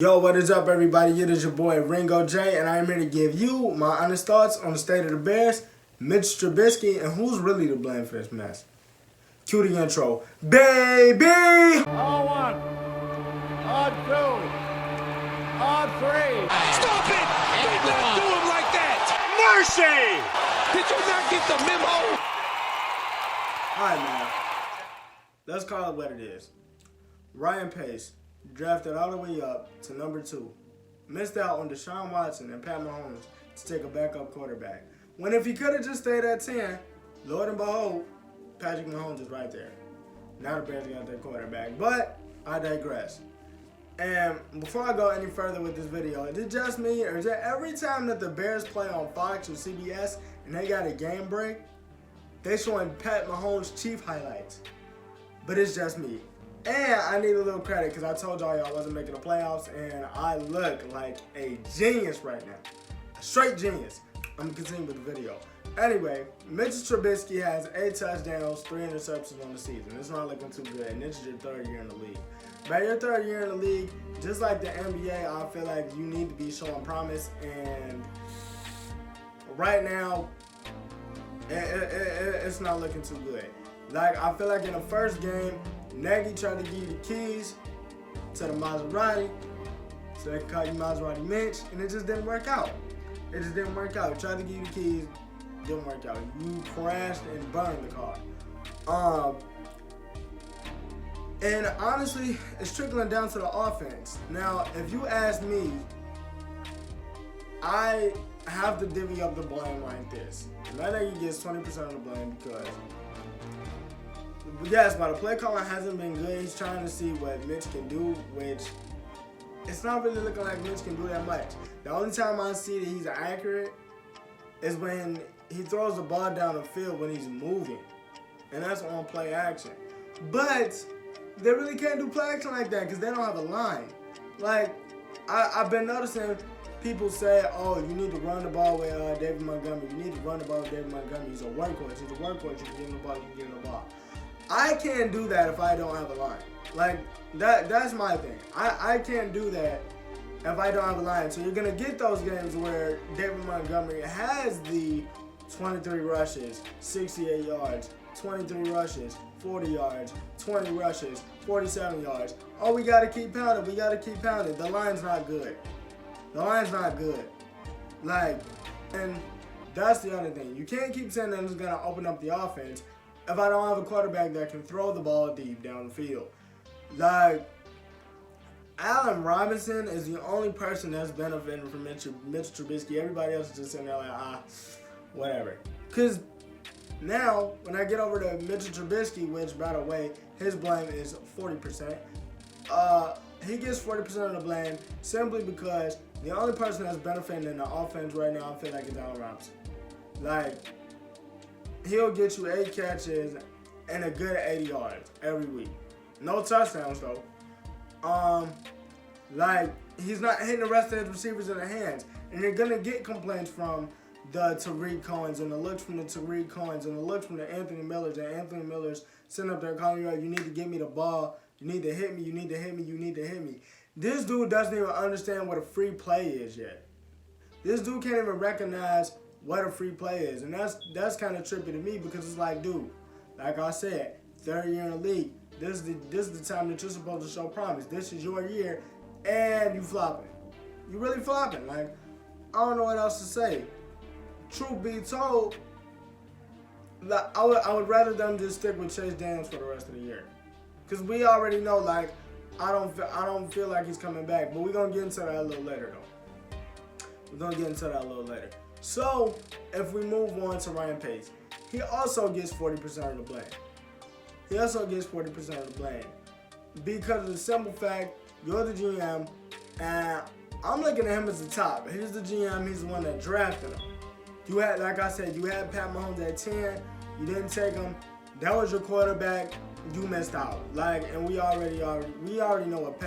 Yo, what is up, everybody? It is your boy Ringo J, and I am here to give you my honest thoughts on the state of the Bears, Mitch Trubisky, and who's really to blame for this mess. Cue the intro, baby! On 1, on 2, on 3. Stop it! Do not do him like that! Mercy! Did you not get the memo? Alright, man. Let's call it what it is. Ryan Pace, drafted all the way up to number 2. Missed out on Deshaun Watson and Pat Mahomes to take a backup quarterback. When if he could have just stayed at 10, Lord and behold, Patrick Mahomes is right there. Now the Bears got their quarterback. But I digress. And before I go any further with this video, is it just me, or is it every time that the Bears play on Fox or CBS and they got a game break, they showing Pat Mahomes' chief highlights? But it's just me. And I need a little credit because I told y'all wasn't making the playoffs, and I look like a genius right now. A straight genius. I'm going to continue with the video. Anyway, Mitch Trubisky has 8 touchdowns, 3 interceptions on the season. It's not looking too good, and this is your 3rd year in the league. By your 3rd year in the league, just like the NBA, I feel like you need to be showing promise, and right now, it's not looking too good. Like, I feel like in the first game, Nagy tried to give you the keys to the Maserati, so they could call you Maserati Mitch, and it just didn't work out. It just didn't work out. Tried to give you the keys, didn't work out. You crashed and burned the car. And honestly, it's trickling down to the offense. Now, if you ask me, I have to divvy up the blame like this. And I think he gets 20% of the blame because, yes, while the play calling hasn't been good, he's trying to see what Mitch can do, which it's not really looking like Mitch can do that much. The only time I see that he's accurate is when he throws the ball down the field when he's moving, and that's on play action. But they really can't do play action like that because they don't have a line. Like, I've been noticing people say, oh, you need to run the ball with David Montgomery. You need to run the ball with David Montgomery. He's a workhorse. He's a workhorse. You can get him the ball. You can get him the ball. I can't do that if I don't have a line. Like, that's my thing. I can't do that if I don't have a line. So you're going to get those games where David Montgomery has the 23 rushes, 68 yards, 23 rushes, 40 yards, 20 rushes, 47 yards. Oh, we got to keep pounding. We got to keep pounding. The line's not good. The line's not good. Like, and that's the other thing. You can't keep saying that it's going to open up the offense if I don't have a quarterback that can throw the ball deep down the field. Like, Allen Robinson is the only person that's benefiting from Mitch Trubisky. Everybody else is just sitting there like, whatever. Because now, when I get over to Mitch Trubisky, which, by the way, his blame is 40%, he gets 40% of the blame simply because the only person that's benefiting in the offense right now, I feel like, is Allen Robinson. Like, he'll get you 8 catches and a good 80 yards every week. No touchdowns, though. Like, he's not hitting the rest of his receivers in the hands. And you're going to get complaints from the Tariq Cohens and the looks from the Tariq Cohens and the looks from the Anthony Millers. And Anthony Miller's sitting up there calling you out, you need to give me the ball. You need to hit me. You need to hit me. You need to hit me. This dude doesn't even understand what a free play is yet. This dude can't even recognize what a free play is. And that's kind of trippy to me because it's like, dude, like I said, 3rd year in the league. This is the time that you're supposed to show promise. This is your year, and you flopping. You really flopping. Like, I don't know what else to say. Truth be told, like, I would rather them just stick with Chase Daniels for the rest of the year. Because we already know, like, I don't feel like he's coming back. But we're going to get into that a little later, though. We're going to get into that a little later. So, if we move on to Ryan Pace, he also gets 40% of the blame. He also gets 40% of the blame because of the simple fact, you're the GM, and I'm looking at him as the top. He's the GM. He's the one that drafted him. You had, like I said, you had Pat Mahomes at 10. You didn't take him. That was your quarterback. You missed out. Like, and we already know what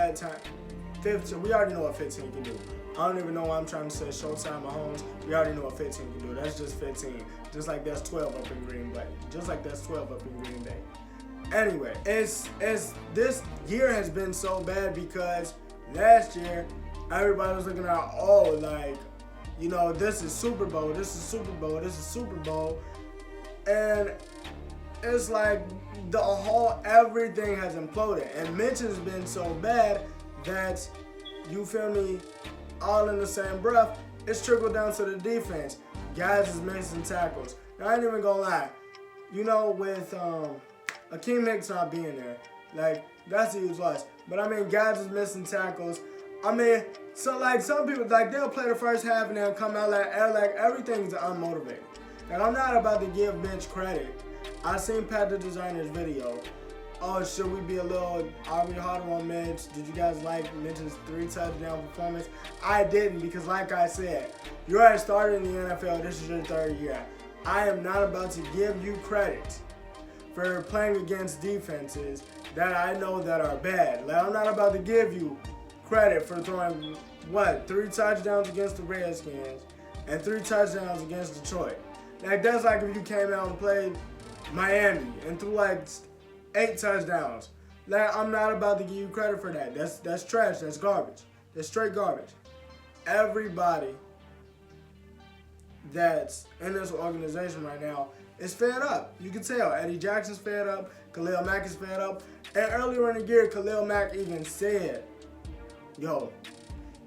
15. We already know what 15 can do. I don't even know why I'm trying to say Showtime Mahomes. We already know what 15 can do. That's just 15. Just like that's 12 up in Green Bay. Just like that's 12 up in Green Bay. Anyway, it's this year has been so bad because last year everybody was looking at, oh, like, you know, this is Super Bowl, this is Super Bowl, this is Super Bowl. And it's like everything has imploded. And Mitch has been so bad that, you feel me, all in the same breath, it's trickled down to the defense. Guys is missing tackles. Now, I ain't even gonna lie. You know, with Akeem Hicks not being there, like, that's a huge loss. But I mean, guys is missing tackles. I mean, so like some people, like, they'll play the first half and they'll come out like everything's unmotivated. And I'm not about to give Mitch credit. I seen Pat the Designer's video. Oh, should we be are we harder on Mitch? Did you guys like Mitch's 3 touchdown performance? I didn't, because like I said, you already started in the NFL, this is your 3rd year. I am not about to give you credit for playing against defenses that I know that are bad. Like, I'm not about to give you credit for throwing, 3 touchdowns against the Redskins and 3 touchdowns against Detroit. Like, that's like if you came out and played Miami and threw like 8 touchdowns. Like, I'm not about to give you credit for that. That's trash. That's garbage. That's straight garbage. Everybody that's in this organization right now is fed up. You can tell. Eddie Jackson's fed up. Khalil Mack is fed up. And earlier in the year, Khalil Mack even said, yo,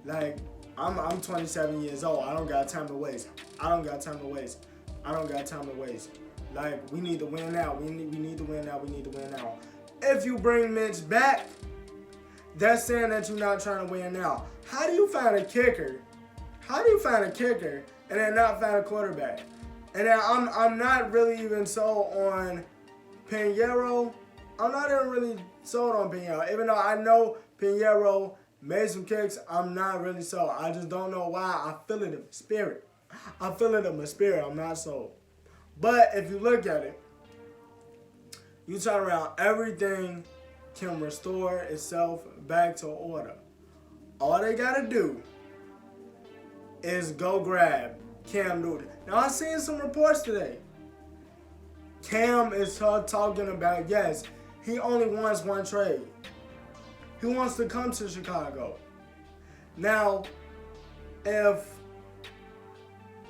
like, I'm 27 years old. I don't got time to waste. I don't got time to waste. I don't got time to waste. Like, we need to win now. We need to win now. We need to win now. If you bring Mitch back, that's saying that you're not trying to win now. How do you find a kicker? How do you find a kicker and then not find a quarterback? And then I'm not really even sold on Pinheiro. I'm not even really sold on Pinheiro. Even though I know Pinheiro made some kicks, I'm not really sold. I just don't know why. I feel it in my spirit. I feel it in my spirit. I'm not sold. But if you look at it, you turn around, everything can restore itself back to order. All they gotta do is go grab Cam Newton. Now, I've seen some reports today. Cam is talking about, yes, he only wants one trade. He wants to come to Chicago. Now, if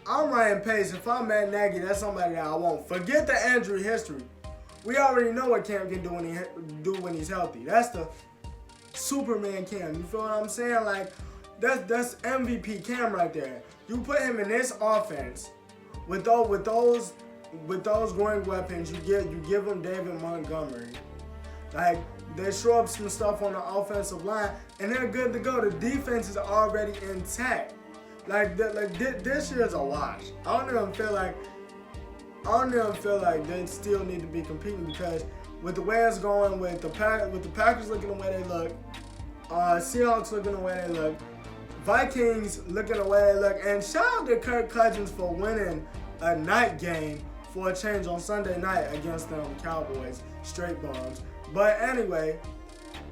I'm Ryan Pace, if I'm Matt Nagy, that's somebody that I want. Forget the injury history. We already know what Cam can do when he's healthy. That's the Superman Cam. You feel what I'm saying? Like, that's MVP Cam right there. You put him in this offense with those growing weapons. You give him David Montgomery. Like, they show up some stuff on the offensive line, and they're good to go. The defense is already intact. Like this year's a wash. I don't even feel like they still need to be competing, because with the way it's going, with the Packers looking the way they look, Seahawks looking the way they look, Vikings looking the way they look, and shout out to Kirk Cousins for winning a night game for a change on Sunday night against them Cowboys, straight bombs. But anyway,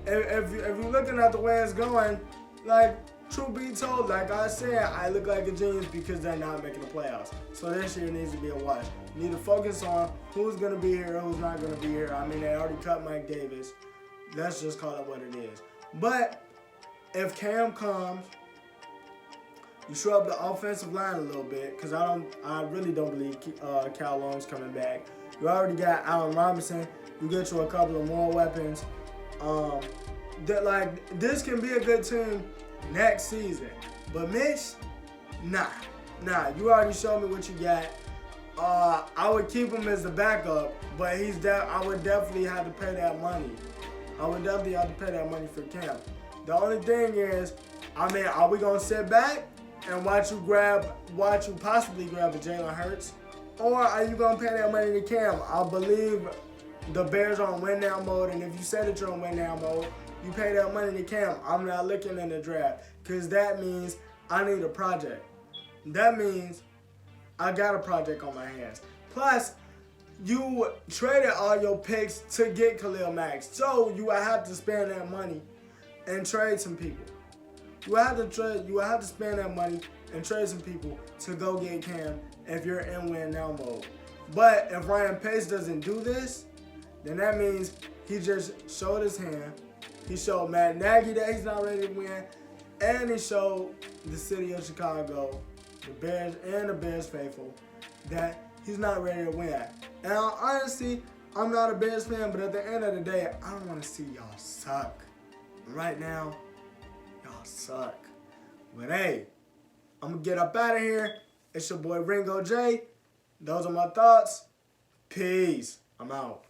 if you're looking at the way it's going, like, truth be told, like I said, I look like a genius because they're not making the playoffs. So this year needs to be a wash. You need to focus on who's going to be here, who's not going to be here. I mean, they already cut Mike Davis. Let's just call it what it is. But if Cam comes, you shore up the offensive line a little bit, because I really don't believe Cal Long's coming back. You already got Allen Robinson. You get you a couple of more weapons. This can be a good team next season. But Mitch, nah. You already showed me what you got. I would keep him as the backup, but I would definitely have to pay that money. I would definitely have to pay that money for Cam. The only thing is, I mean, are we gonna sit back and watch you possibly grab a Jalen Hurts? Or are you gonna pay that money to Cam? I believe the Bears are on win now mode, and if you say that you're on win now mode, you pay that money to Cam. I'm not looking in the draft, because that means I need a project. That means I got a project on my hands. Plus, you traded all your picks to get Khalil Mack, so you will have to spend that money and trade some people. You will have to spend that money and trade some people to go get Cam if you're in win now mode. But if Ryan Pace doesn't do this, then that means he just showed his hand. He showed Matt Nagy that he's not ready to win. And he showed the city of Chicago, the Bears and the Bears faithful, that he's not ready to win. And honestly, I'm not a Bears fan, but at the end of the day, I don't want to see y'all suck. Right now, y'all suck. But hey, I'm going to get up out of here. It's your boy Ringo J. Those are my thoughts. Peace. I'm out.